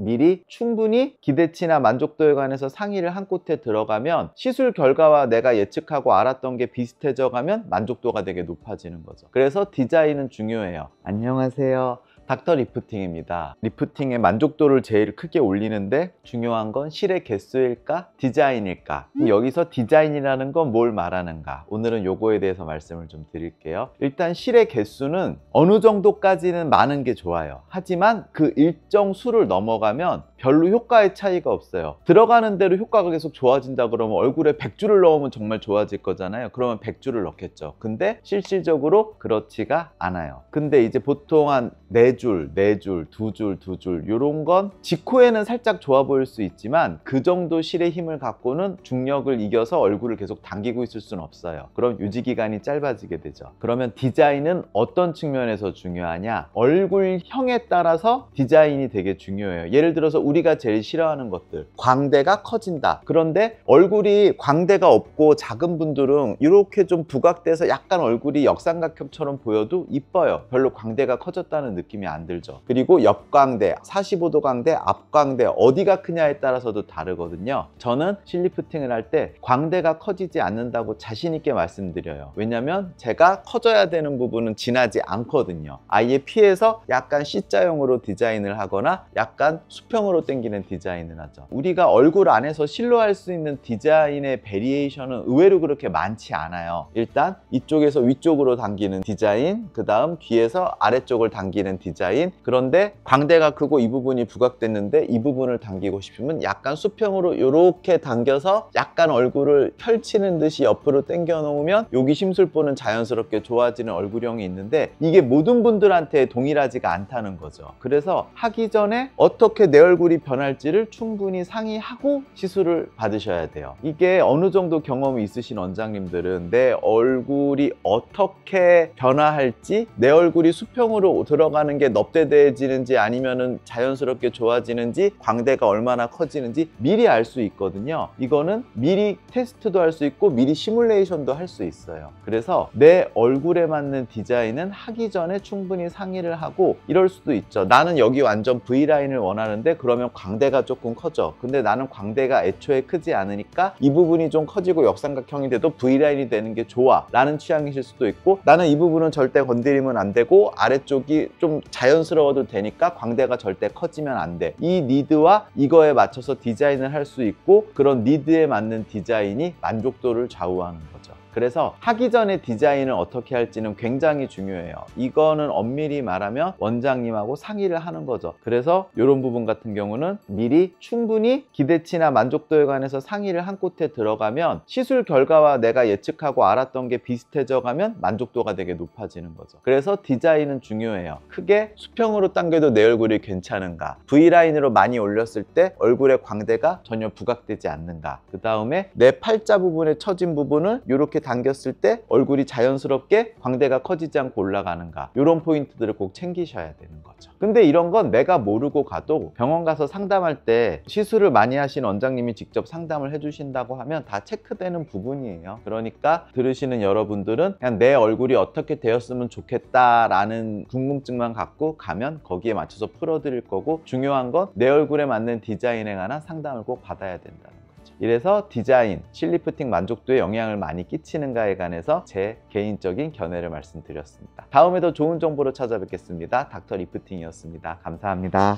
미리 충분히 기대치나 만족도에 관해서 상의를 한 곳에 들어가면 시술 결과와 내가 예측하고 알았던 게 비슷해져 가면 만족도가 되게 높아지는 거죠. 그래서 디자인은 중요해요. 안녕하세요, 닥터 리프팅입니다. 리프팅의 만족도를 제일 크게 올리는데 중요한 건 실의 개수일까? 디자인일까? 그럼 여기서 디자인이라는 건 뭘 말하는가? 오늘은 요거에 대해서 말씀을 좀 드릴게요. 일단 실의 개수는 어느 정도까지는 많은 게 좋아요. 하지만 그 일정 수를 넘어가면 별로 효과의 차이가 없어요. 들어가는 대로 효과가 계속 좋아진다 그러면 얼굴에 100줄을 넣으면 정말 좋아질 거잖아요. 그러면 100줄을 넣겠죠. 근데 실질적으로 그렇지가 않아요. 근데 이제 보통 한 4줄, 4줄, 2줄, 2줄 요런 건 직후에는 살짝 좋아 보일 수 있지만 그 정도 실의 힘을 갖고는 중력을 이겨서 얼굴을 계속 당기고 있을 수는 없어요. 그럼 유지기간이 짧아지게 되죠. 그러면 디자인은 어떤 측면에서 중요하냐? 얼굴형에 따라서 디자인이 되게 중요해요. 예를 들어서 우리가 제일 싫어하는 것들, 광대가 커진다. 그런데 얼굴이 광대가 없고 작은 분들은 이렇게 좀 부각돼서 약간 얼굴이 역삼각형처럼 보여도 이뻐요. 별로 광대가 커졌다는 느낌이 안 들죠. 그리고 옆광대, 45도 광대, 앞광대 어디가 크냐에 따라서도 다르거든요. 저는 실리프팅을 할 때 광대가 커지지 않는다고 자신 있게 말씀드려요. 왜냐면 제가 커져야 되는 부분은 지나지 않거든요. 아예 피해서 약간 C자형으로 디자인을 하거나 약간 수평으로 당기는 디자인을 하죠. 우리가 얼굴 안에서 실로 할 수 있는 디자인의 베리에이션은 의외로 그렇게 많지 않아요. 일단 이쪽에서 위쪽으로 당기는 디자인, 그 다음 뒤에서 아래쪽을 당기는 디자인. 그런데 광대가 크고 이 부분이 부각됐는데 이 부분을 당기고 싶으면 약간 수평으로 이렇게 당겨서 약간 얼굴을 펼치는 듯이 옆으로 당겨 놓으면 여기 심술보는 자연스럽게 좋아지는 얼굴형이 있는데 이게 모든 분들한테 동일하지가 않다는 거죠. 그래서 하기 전에 어떻게 내 얼굴이 변할지를 충분히 상의하고 시술을 받으셔야 돼요. 이게 어느 정도 경험이 있으신 원장님들은 내 얼굴이 어떻게 변화할지, 내 얼굴이 수평으로 들어가는 게 넙대대해지는지 아니면은 자연스럽게 좋아지는지, 광대가 얼마나 커지는지 미리 알 수 있거든요. 이거는 미리 테스트도 할 수 있고 미리 시뮬레이션도 할 수 있어요. 그래서 내 얼굴에 맞는 디자인은 하기 전에 충분히 상의를 하고, 이럴 수도 있죠. 나는 여기 완전 V라인을 원하는데 그러면 광대가 조금 커져. 근데 나는 광대가 애초에 크지 않으니까 이 부분이 좀 커지고 역삼각형이 돼도 V라인이 되는 게 좋아 라는 취향이실 수도 있고, 나는 이 부분은 절대 건드리면 안 되고 아래쪽이 좀 자연스러워도 되니까 광대가 절대 커지면 안 돼. 이 니드와 이거에 맞춰서 디자인을 할 수 있고, 그런 니드에 맞는 디자인이 만족도를 좌우하는 거죠. 그래서 하기 전에 디자인을 어떻게 할지는 굉장히 중요해요. 이거는 엄밀히 말하면 원장님하고 상의를 하는 거죠. 그래서 이런 부분 같은 경우는 미리 충분히 기대치나 만족도에 관해서 상의를 한 곳에 들어가면 시술 결과와 내가 예측하고 알았던 게 비슷해져 가면 만족도가 되게 높아지는 거죠. 그래서 디자인은 중요해요. 크게 수평으로 당겨도 내 얼굴이 괜찮은가, V라인으로 많이 올렸을 때 얼굴의 광대가 전혀 부각되지 않는가, 그 다음에 내 팔자 부분에 처진 부분을 이렇게 당겼을 때 얼굴이 자연스럽게 광대가 커지지 않고 올라가는가, 이런 포인트들을 꼭 챙기셔야 되는 거죠. 근데 이런 건 내가 모르고 가도 병원 가서 상담할 때 시술을 많이 하신 원장님이 직접 상담을 해주신다고 하면 다 체크되는 부분이에요. 그러니까 들으시는 여러분들은 그냥 내 얼굴이 어떻게 되었으면 좋겠다라는 궁금증만 갖고 가면 거기에 맞춰서 풀어드릴 거고, 중요한 건 내 얼굴에 맞는 디자인에 관한 상담을 꼭 받아야 된다는 거죠. 이래서 디자인, 실리프팅 만족도에 영향을 많이 끼치는가에 관해서 제 개인적인 견해를 말씀드렸습니다. 다음에도 좋은 정보로 찾아뵙겠습니다. 닥터 리프팅이었습니다. 감사합니다.